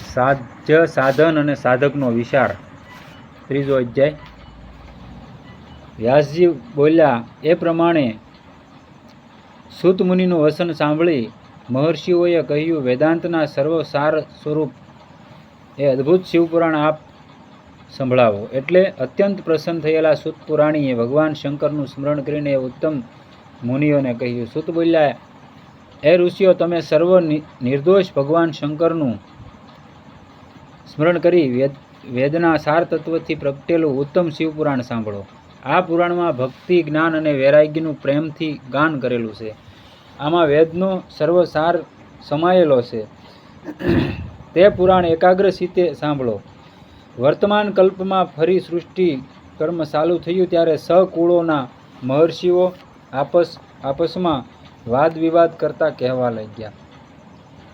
સાધ્ય સાધન અને સાધકનો વિચાર. ત્રીજો અધ્યાય. વ્યાસજી બોલ્યા એ પ્રમાણે સૂત મુનિનું વચન સાંભળી મહર્ષિઓએ કહ્યું, વેદાંતના સર્વસાર સ્વરૂપ એ અદ્ભુત શિવપુરાણ આપ સંભળાવો. એટલે અત્યંત પ્રસન્ન થયેલા સૂત પુરાણીએ ભગવાન શંકરનું સ્મરણ કરીને ઉત્તમ મુનિઓને કહ્યું. સૂત બોલ્યા, એ ઋષિઓ, તમે સર્વ નિર્દોષ ભગવાન શંકરનું સ્મરણ કરી વેદના સાર તત્વથી પ્રગટેલું ઉત્તમ શિવપુરાણ સાંભળો. આ પુરાણમાં ભક્તિ, જ્ઞાન અને વૈરાગ્યનું પ્રેમથી ગાન કરેલું છે. આમાં વેદનો સર્વસાર સમાયેલો છે. તે પુરાણ એકાગ્ર ચિત્તે સાંભળો. વર્તમાન કલ્પમાં ફરી સૃષ્ટિ કર્મ ચાલુ થયું ત્યારે સકુળોના મહર્ષિઓ આપસમાં વાદ વિવાદ કરતા કહેવા લાગ્યા,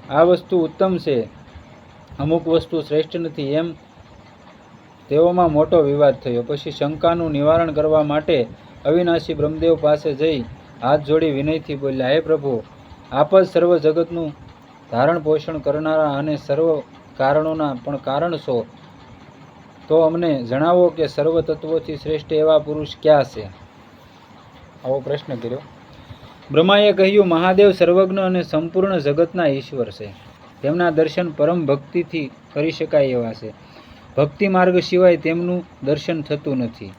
આ વસ્તુ ઉત્તમ છે, અમુક વસ્તુ શ્રેષ્ઠ નથી, એમ તેઓમાં મોટો વિવાદ થયો. પછી શંકાનું નિવારણ કરવા માટે અવિનાશી બ્રહ્મદેવ પાસે જઈ હાથ જોડી વિનયથી બોલ્યા, હે પ્રભુ, આપ જ સર્વ જગતનું ધારણ પોષણ કરનારા અને સર્વ કારણોના પણ કારણ છો, તો અમને જણાવો કે સર્વ તત્વોથી શ્રેષ્ઠ એવા પુરુષ ક્યાં છે? આવો પ્રશ્ન કર્યો. બ્રહ્માએ કહ્યું, મહાદેવ સર્વજ્ઞ અને સંપૂર્ણ જગતના ઈશ્વર છે. તેમના દર્શન પરમ ભક્તિથી કરી શકાય એવા છે. ભક્તિ માર્ગ સિવાય તેમનું દર્શન થતું નથી.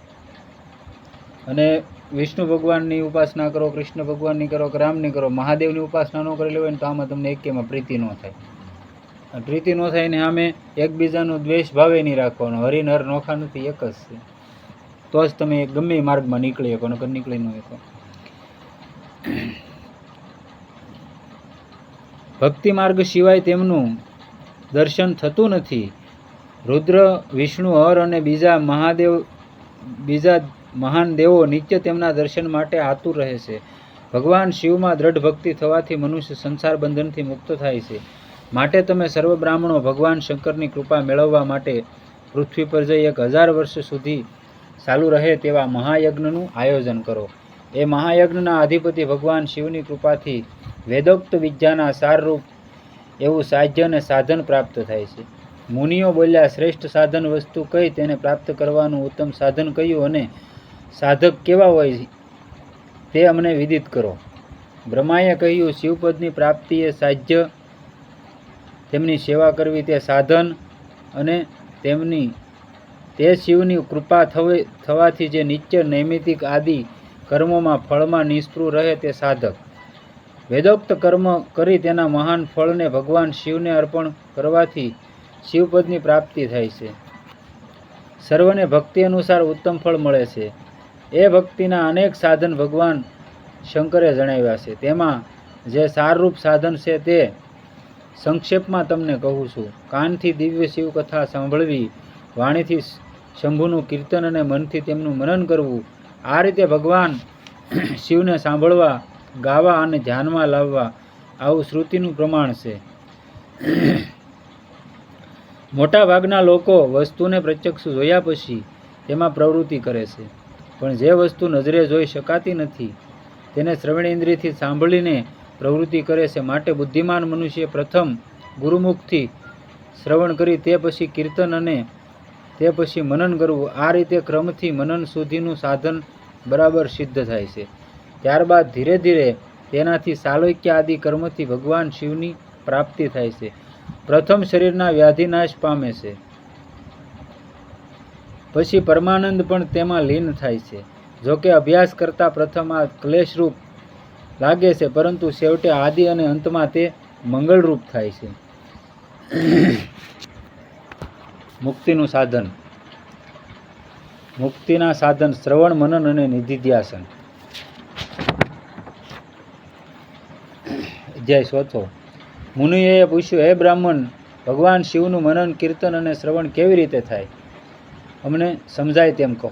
અને વિષ્ણુ ભગવાનની ઉપાસના કરો, કૃષ્ણ ભગવાનની કરો કે રામની કરો, મહાદેવની ઉપાસના ન કરેલી હોય ને તો આમાં તમને એકેમાં પ્રીતિ ન થાય. પ્રીતિ ન થાય ને સામે એકબીજાનો દ્વેષ ભાવે નહીં રાખવાનો. હરિનર નોખા નથી, એક જ છે. તો જ તમે ગમે માર્ગમાં નીકળી શકો, નકર નીકળી ન શકો. ભક્તિ માર્ગ સિવાય તેમનું દર્શન થતું નથી. રુદ્ર, વિષ્ણુ, હર અને બીજા મહાન દેવો નિત્ય તેમના દર્શન માટે આતુર રહે છે. ભગવાન શિવમાં દ્રઢ ભક્તિ થવાથી મનુષ્ય સંસાર બંધનથી મુક્ત થાય છે. માટે તમે સર્વ બ્રાહ્મણો ભગવાન શંકરની કૃપા મેળવવા માટે પૃથ્વી પર જઈ 1000 વર્ષ સુધી ચાલુ રહે તેવા મહાયજ્ઞનું આયોજન કરો. એ મહાયજ્ઞના અધિપતિ ભગવાન શિવની કૃપાથી વેદોક્ત વિદ્યાના સારરૂપ એવું સાધ્ય અને સાધન પ્રાપ્ત થાય છે. મુનિઓ બોલ્યા, શ્રેષ્ઠ સાધન વસ્તુ કઈ, તેને પ્રાપ્ત કરવાનું ઉત્તમ સાધન કયું અને સાધક કેવા હોય તે અમને વિદિત કરો. બ્રહ્માએ કહ્યું, શિવપદની પ્રાપ્તિ એ સાધ્ય, તેમની સેવા કરવી તે સાધન, અને તે શિવની કૃપા થવાથી જે નિત્ય નૈમિતિક આદિ કર્મોમાં ફળમાં નિષ્પૃહ રહે તે સાધક. વેદોક્ત કર્મ કરી તેના મહાન ફળને ભગવાન શિવને અર્પણ કરવાથી શિવપદની પ્રાપ્તિ થાય છે. સર્વને ભક્તિ અનુસાર ઉત્તમ ફળ મળે છે. એ ભક્તિના અનેક સાધન ભગવાન શંકરે જણાવ્યા છે. તેમાં જે સારરૂપ સાધન છે તે સંક્ષેપમાં તમને કહું છું. કાનથી દિવ્ય શિવ કથા સાંભળવી, વાણીથી શંભુનું કીર્તન અને મનથી તેમનું મનન કરવું. આ રીતે ભગવાન શિવને સાંભળવા, ગાવા અને ધ્યાનમાં લાવવા, આવું શ્રુતિનું પ્રમાણ છે. મોટા ભાગના લોકો વસ્તુને પ્રત્યક્ષ જોયા પછી તેમાં પ્રવૃત્તિ કરે છે, પણ જે વસ્તુ નજરે જોઈ શકાતી નથી તેને શ્રવણેન્દ્રિયથી સાંભળીને પ્રવૃત્તિ કરે છે. માટે બુદ્ધિમાન મનુષ્ય પ્રથમ ગુરુમુખથી શ્રવણ કરી તે પછી કીર્તન અને તે પછી મનન કરવું. આ રીતે ક્રમથી મનન સુધીનું સાધન બરાબર સિદ્ધ થાય છે. ત્યારબાદ ધીરે ધીરે તેનાથી સાલોક્ય આદિ કર્મથી ભગવાન શિવની પ્રાપ્તિ થાય છે. પ્રથમ શરીરના વ્યાધિ નાશ પામે છે, પછી પરમાનંદ પણ તેમાં લીન થાય છે. જોકે અભ્યાસ કરતા પ્રથમ આ ક્લેશરૂપ લાગે છે, પરંતુ છેવટે આદિ અને અંતમાં તે મંગળરૂપ થાય છે. મુક્તિનું સાધન. મુક્તિના સાધન શ્રવણ, મનન અને નિધિધ્યાસન. અધ્યાય 4. મુનિએ પૂછ્યું, હે બ્રાહ્મણ, ભગવાન શિવનું મનન, કીર્તન અને શ્રવણ કેવી રીતે થાય? અમને સમજાય તેમ કહો.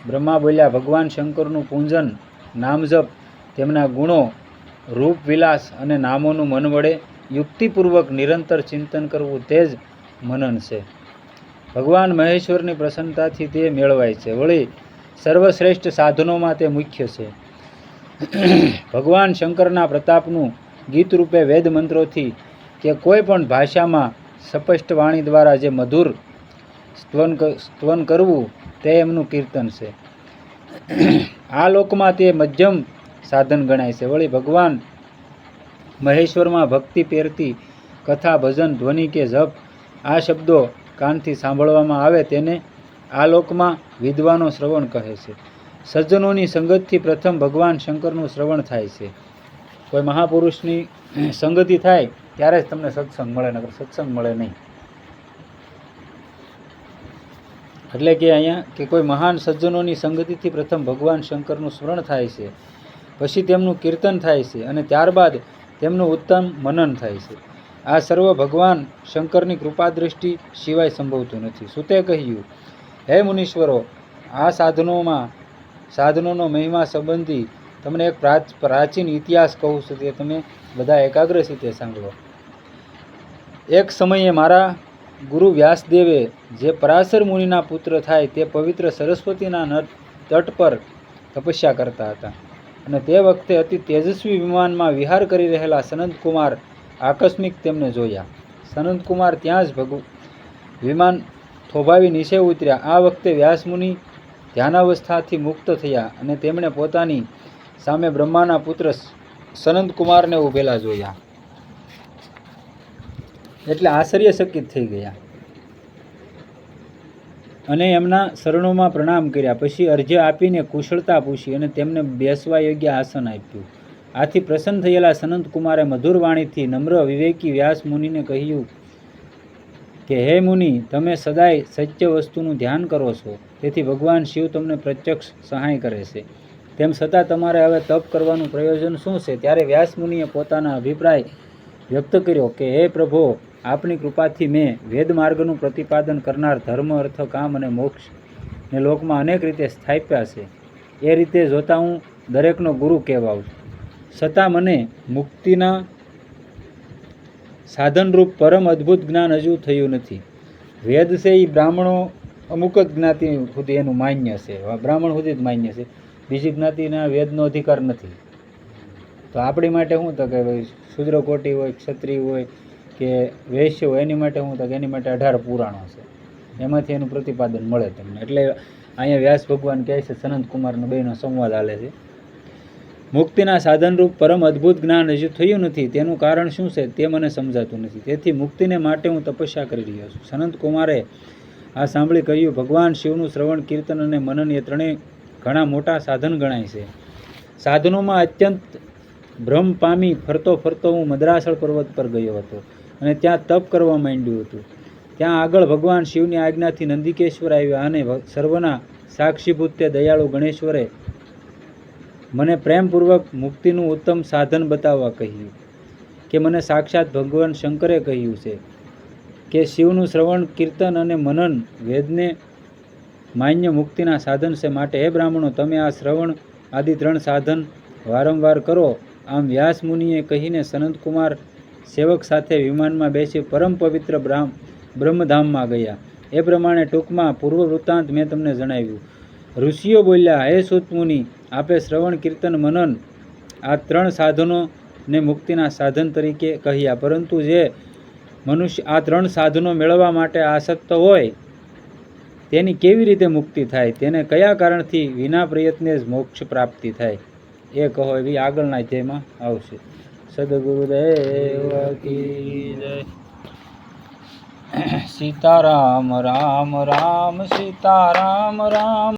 બ્રહ્મા બોલ્યા, ભગવાન શંકરનું પૂજન, નામજપ, તેમના ગુણો, રૂપ, વિલાસ અને નામોનું મન વડે યુક્તિપૂર્વક નિરંતર ચિંતન કરવું તે જ મનન છે. ભગવાન મહેશ્વરની પ્રસન્નતાથી તે મેળવાય છે. વળી સર્વશ્રેષ્ઠ સાધનોમાં તે મુખ્ય છે. ભગવાન શંકરના પ્રતાપનું ગીત રૂપે વેદ મંત્રોથી કે કોઈ પણ ભાષામાં સ્પષ્ટ વાણી દ્વારા જે મધુર સ્તવન કરવું તે એમનું કીર્તન છે. આ લોકમાં તે મધ્યમ સાધન ગણાય છે. વળી ભગવાન મહેશ્વરમાં ભક્તિ પેરતી કથા, ભજન, ધ્વનિ કે જપ આ શબ્દો કાનથી સાંભળવામાં આવે તેને આ લોકમાં વિદ્વાનો શ્રવણ કહે છે. સજ્જનોની સંગતથી પ્રથમ ભગવાન શંકરનું શ્રવણ થાય છે. કોઈ મહાપુરુષની સંગતિ થાય ત્યારે જ તમને સત્સંગ મળે, નકર સત્સંગ મળે નહીં. એટલે કે અહીંયા કે કોઈ મહાન સજ્જનોની સંગતિથી પ્રથમ ભગવાન શંકરનું સ્મરણ થાય છે, પછી તેમનું કીર્તન થાય છે અને ત્યારબાદ તેમનું ઉત્તમ મનન થાય છે. આ સર્વ ભગવાન શંકરની કૃપા દ્રષ્ટિ સિવાય સંભવતું નથી. સુતે કહ્યું, હે મુનીશ્વરો, આ સાધનોનો મહિમા સંબંધી તમને એક પ્રાચીન ઇતિહાસ કહું છું, તે તમે બધા એકાગ્ર રીતે સાંભળો. એક સમયે મારા ગુરુ વ્યાસદેવે, જે પરાશર મુનિના પુત્ર થાય, તે પવિત્ર સરસ્વતીના તટ પર તપસ્યા કરતા હતા અને તે વખતે અતિ તેજસ્વી વિમાનમાં વિહાર કરી રહેલા સનંતકુમાર આકસ્મિક તેમને જોયા. સનંતકુમાર ત્યાં જ વિમાન થોભાવી નીચે ઉતર્યા. આ વખતે વ્યાસમુનિ ધ્યાનાવસ્થાથી મુક્ત થયા અને તેમણે પોતાની સામે બ્રહ્માના પુત્ર સનંતકુમારને ઉભેલા જોયા, એટલે આશ્ચર્યચકિત થઈ ગયા અને એમના શરણોમાં પ્રણામ કર્યા. પછી અર્ઘ્ય આપીને કુશળતા પૂછી અને તેમને બેસવા યોગ્ય આસન આપ્યું. આથી પ્રસન્ન થયેલા સનંતકુમારે મધુર વાણીથી નમ્ર વિવેકી વ્યાસ મુનિને કહ્યું કે હે મુનિ, તમે સદાય સત્ય વસ્તુનું ધ્યાન કરો છો, તેથી ભગવાન શિવ તમને પ્રત્યક્ષ સહાય કરે છે. તેમ છતાં તમારે હવે તપ કરવાનું પ્રયોજન શું છે? ત્યારે વ્યાસ મુનિએ પોતાના અભિપ્રાય વ્યક્ત કર્યો કે હે પ્રભો, આપની કૃપાથી મેં વેદ માર્ગનું પ્રતિપાદન કરનાર ધર્મ, અર્થ, કામ અને મોક્ષ ને લોકમાં અનેક રીતે સ્થાપ્યા છે. એ રીતે જોતા હું દરેકનો ગુરુ કહેવાઉં, છતાં મને મુક્તિના સાધનરૂપ પરમ અદ્ભુત જ્ઞાન હજુ થયું નથી. વેદ છે એ બ્રાહ્મણો અમુક જ જ્ઞાતિ સુધી એનું માન્ય છે, બ્રાહ્મણ સુધી જ માન્ય છે, બીજી જ્ઞાતિના વેદનો અધિકાર નથી. તો આપણી માટે શું તો કે શુદ્રકોટી હોય, ક્ષત્રિય હોય કે વૈશ્ય હોય, એની માટે શું તો કે એની માટે 18 પુરાણો છે, એમાંથી એનું પ્રતિપાદન મળે તમને. એટલે અહીંયા વ્યાસ ભગવાન કહે છે, સનંતકુમારનો બેનો સંવાદ હાલે છે. મુક્તિના સાધનરૂપ પરમ અદ્ભુત જ્ઞાન હજુ થયું નથી, તેનું કારણ શું છે તે મને સમજાતું નથી. તેથી મુક્તિને માટે હું તપસ્યા કરી રહ્યો છું. સનંતકુમારે આ સાંભળી કહ્યું, ભગવાન શિવનું શ્રવણ, કીર્તન અને મનન એ ત્રણેય ઘણા મોટા સાધન ગણાય છે. સાધનોમાં અત્યંત ભ્રમ પામી ફરતો હું મદ્રાસળ પર્વત પર ગયો હતો અને ત્યાં તપ કરવા માંડ્યું હતું. ત્યાં આગળ ભગવાન શિવની આજ્ઞાથી નંદિકેશ્વર આવ્યા અને સર્વના સાક્ષીભૂત તે દયાળુ ગણેશ્વરે મને પ્રેમપૂર્વક મુક્તિનું ઉત્તમ સાધન બતાવવા કહ્યું. કે મને સાક્ષાત ભગવાન શંકરે કહ્યું છે કે શિવનું શ્રવણ, કીર્તન અને મનન વેદને માન્ય મુક્તિના સાધન છે. માટે હે બ્રાહ્મણો, તમે આ શ્રવણ આદિ 3 સાધન વારંવાર કરો. આમ વ્યાસ મુનિએ કહીને સનંતકુમાર સેવક સાથે વિમાનમાં બેસી પરમ પવિત્ર બ્રહ્મધામમાં ગયા. એ પ્રમાણે ટૂંકમાં પૂર્વ વૃત્તાંત મેં તમને જણાવ્યું. ઋષિઓ બોલ્યા, હે સૂત મુનિ, આપે શ્રવણ, કીર્તન, મનન આ 3 સાધનોને મુક્તિના સાધન તરીકે કહ્યા, પરંતુ જે મનુષ્ય આ 3 સાધનો મેળવવા માટે આસક્ત હોય તેની કેવી રીતે મુક્તિ થાય? તેને કયા કારણથી વિના પ્રયત્ને જ મોક્ષ પ્રાપ્તિ થાય? એ કહો. એવી આગળના અધ્યાયમાં આવશે. સદગુરુદેવ કી જય. સીતારામ રામ રામ સીતારામ રામ